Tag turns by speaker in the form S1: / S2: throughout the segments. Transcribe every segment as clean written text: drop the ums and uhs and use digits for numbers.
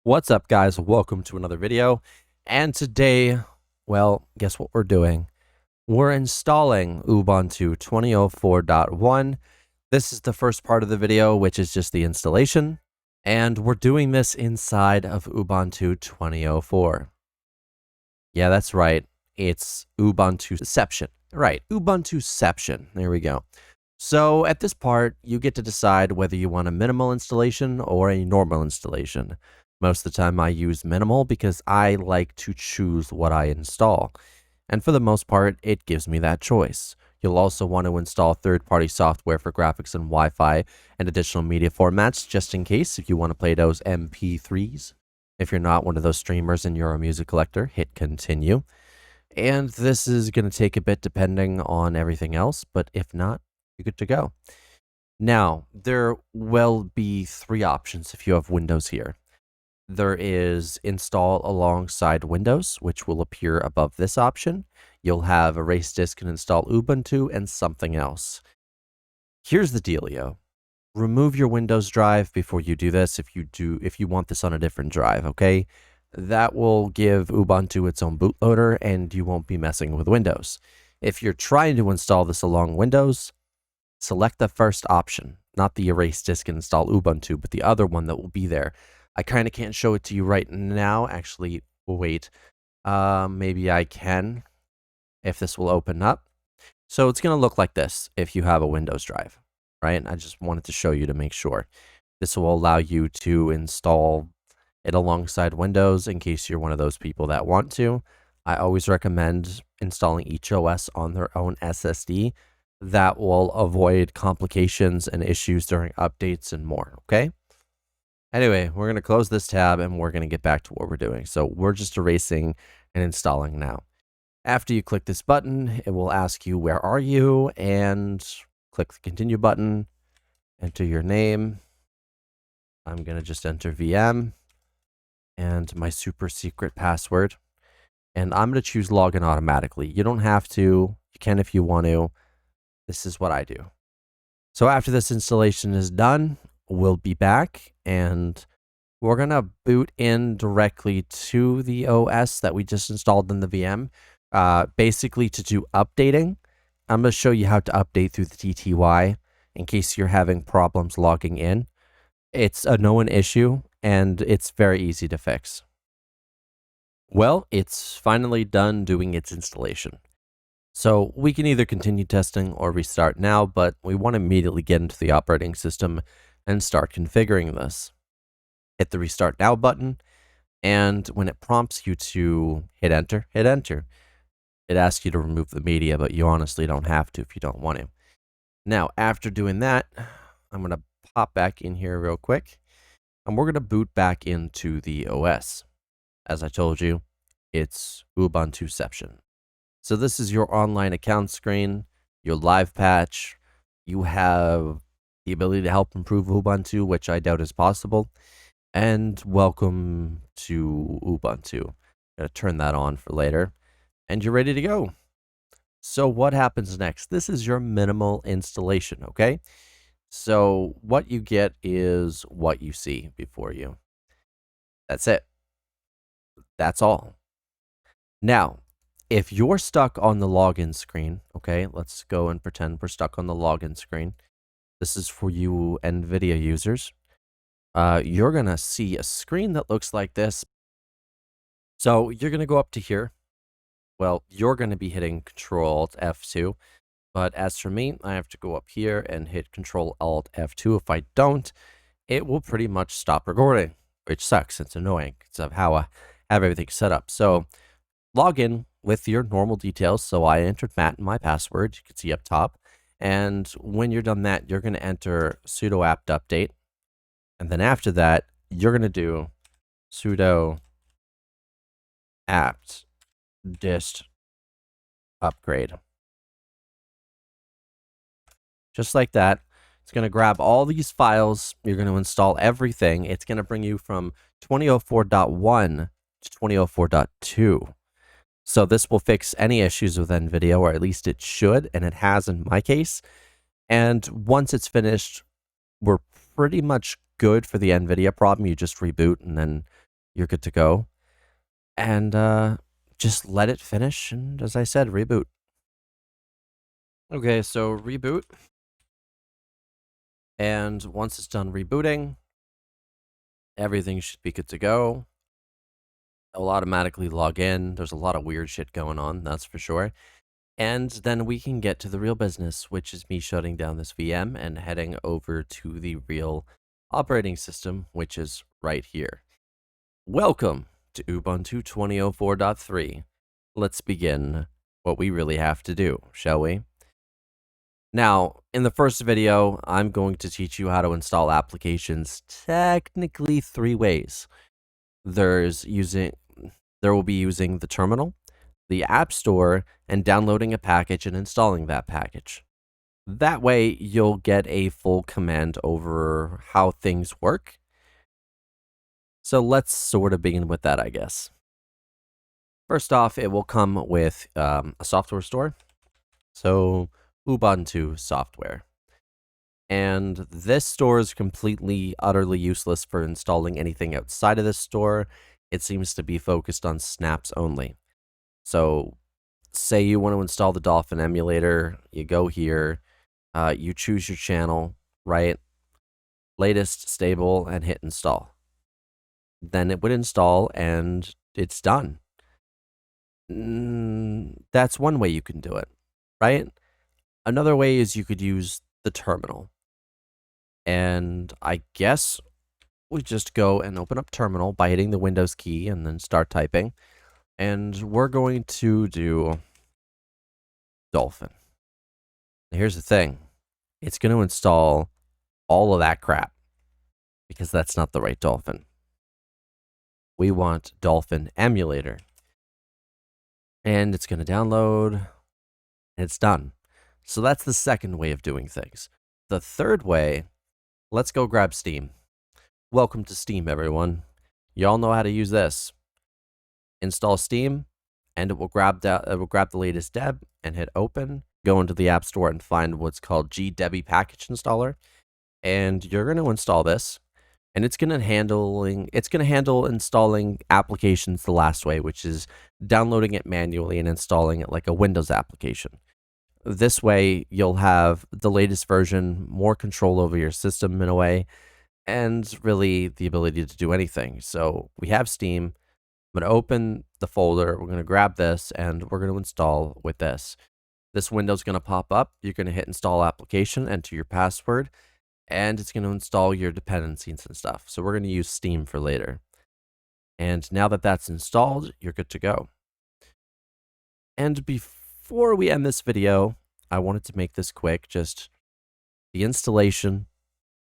S1: What's up, guys? Welcome to another video. And today, well, guess what we're doing? We're installing Ubuntu 20.04.1. This is the first part of the video, which is just the installation. And we're doing this inside of Ubuntu 20.04. Yeah, that's right. It's Ubuntuception. Right, Ubuntuception. There we go. So at this part, you get to decide whether you want a minimal installation or a normal installation. Most of the time I use minimal because I like to choose what I install. And for the most part, it gives me that choice. You'll also want to install third-party software for graphics and Wi-Fi and additional media formats, just in case if you want to play those MP3s. If you're not one of those streamers and you're a music collector, hit continue. And this is going to take a bit depending on everything else, but if not, you're good to go. Now, there will be three options if you have Windows here. There is install alongside Windows, which will appear above this option. You'll have erase disk and install Ubuntu and something else. Here's the dealio. Remove your Windows drive before you do this if you want this on a different drive, okay? That will give Ubuntu its own bootloader and you won't be messing with Windows. If you're trying to install this along Windows, select the first option, not the erase disk and install Ubuntu, but the other one that will be there. I kind of can't show it to you right now. Actually, wait. Maybe I can, if this will open up. So it's going to look like this if you have a Windows drive, right? I just wanted to show you to make sure. This will allow you to install it alongside Windows in case you're one of those people that want to. I always recommend installing each OS on their own SSD. That will avoid complications and issues during updates and more, okay? Anyway, we're going to close this tab and we're going to get back to what we're doing. So we're just erasing and installing now. After you click this button, it will ask you, where are you? And click the continue button, enter your name. I'm going to just enter VM and my super secret password. And I'm going to choose login automatically. You don't have to. You can if you want to. This is what I do. So after this installation is done, we'll be back and we're going to boot in directly to the OS that we just installed in the VM, basically to do updating. I'm going to show you how to update through the TTY in case you're having problems logging in. It's a known issue and it's very easy to fix. Well, it's finally done doing its installation. So we can either continue testing or restart now, but we want to immediately get into the operating system and start configuring this. Hit the Restart Now button, and when it prompts you to hit enter, hit enter. It asks you to remove the media, but you honestly don't have to if you don't want to. Now, after doing that, I'm going to pop back in here real quick, and we're going to boot back into the OS. As I told you, it's Ubuntuception. So this is your online account screen, your live patch. You have the ability to help improve Ubuntu, which I doubt is possible. And welcome to Ubuntu. I'm going to turn that on for later. And you're ready to go. So what happens next? This is your minimal installation, okay? So what you get is what you see before you. That's it. That's all. Now, if you're stuck on the login screen, okay, let's go and pretend we're stuck on the login screen. This is for you NVIDIA users. You're going to see a screen that looks like this. So you're going to go up to here. Well, you're going to be hitting Control-Alt-F2. But as for me, I have to go up here and hit Control-Alt-F2. If I don't, it will pretty much stop recording, which sucks. It's annoying because of how I have everything set up. So log in with your normal details. So I entered Matt in my password. You can see up top. And when you're done that, you're going to enter sudo apt update. And then after that, you're going to do sudo apt dist upgrade. Just like that. It's going to grab all these files. You're going to install everything. It's going to bring you from 20.04.1 to 20.04.2. So this will fix any issues with NVIDIA, or at least it should, and it has in my case. And once it's finished, we're pretty much good for the NVIDIA problem. You just reboot and then you're good to go. And just let it finish, and as I said, reboot. Okay, so reboot. And once it's done rebooting, everything should be good to go. It'll automatically log in. There's a lot of weird shit going on, that's for sure. And then we can get to the real business, which is me shutting down this VM and heading over to the real operating system, which is right here. Welcome to Ubuntu 2004.3. Let's begin what we really have to do, shall we? Now, in the first video, I'm going to teach you how to install applications technically 3 ways. There will be using the terminal, the App Store, and downloading a package and installing that package. That way, you'll get a full command over how things work. So let's sort of begin with that, I guess. First off, it will come with a software store. So Ubuntu software. And this store is completely, utterly useless for installing anything outside of this store. It seems to be focused on snaps only. So say you want to install the Dolphin emulator, you go here, you choose your channel, right? Latest, stable, and hit install. Then it would install and it's done. That's one way you can do it, right? Another way is you could use the terminal. And I guess we just go and open up terminal by hitting the Windows key and then start typing. And we're going to do dolphin. Here's the thing. It's going to install all of that crap because that's not the right dolphin. We want dolphin emulator. And it's going to download. And it's done. So that's the second way of doing things. The third way, let's go grab Steam. Welcome to Steam, everyone. Y'all know how to use this. Install Steam, and it will grab the latest deb and hit open. Go into the App Store and find what's called GiB package installer, and you're going to install this. And it's going to handle installing applications the last way, which is downloading it manually and installing it like a Windows application. This way, you'll have the latest version, more control over your system in a way, and really the ability to do anything. So we have Steam. I'm going to open the folder. We're going to grab this, and we're going to install with this. This window is going to pop up. You're going to hit install application, enter your password, and it's going to install your dependencies and stuff. So we're going to use Steam for later. And now that that's installed, you're good to go. And before we end this video, I wanted to make this quick, just the installation,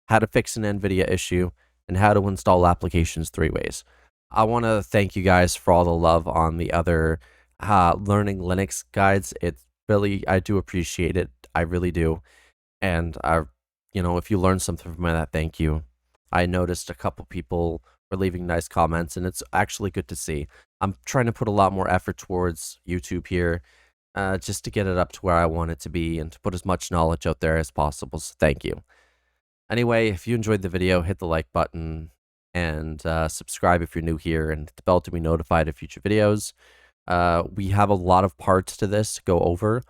S1: how to fix an NVIDIA issue, and how to install applications 3 ways. I want to thank you guys for all the love on the other learning Linux guides. I do appreciate it. I really do. And if you learned something from that, thank you. I noticed a couple people were leaving nice comments, and it's actually good to see. I'm trying to put a lot more effort towards YouTube here, just to get it up to where I want it to be and to put as much knowledge out there as possible. So thank you. Anyway, if you enjoyed the video, hit the like button and subscribe if you're new here, and hit the bell to be notified of future videos. We have a lot of parts to this to go over.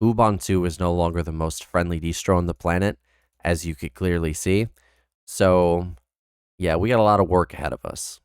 S1: Ubuntu is no longer the most friendly distro on the planet, as you could clearly see. So, yeah, we got a lot of work ahead of us.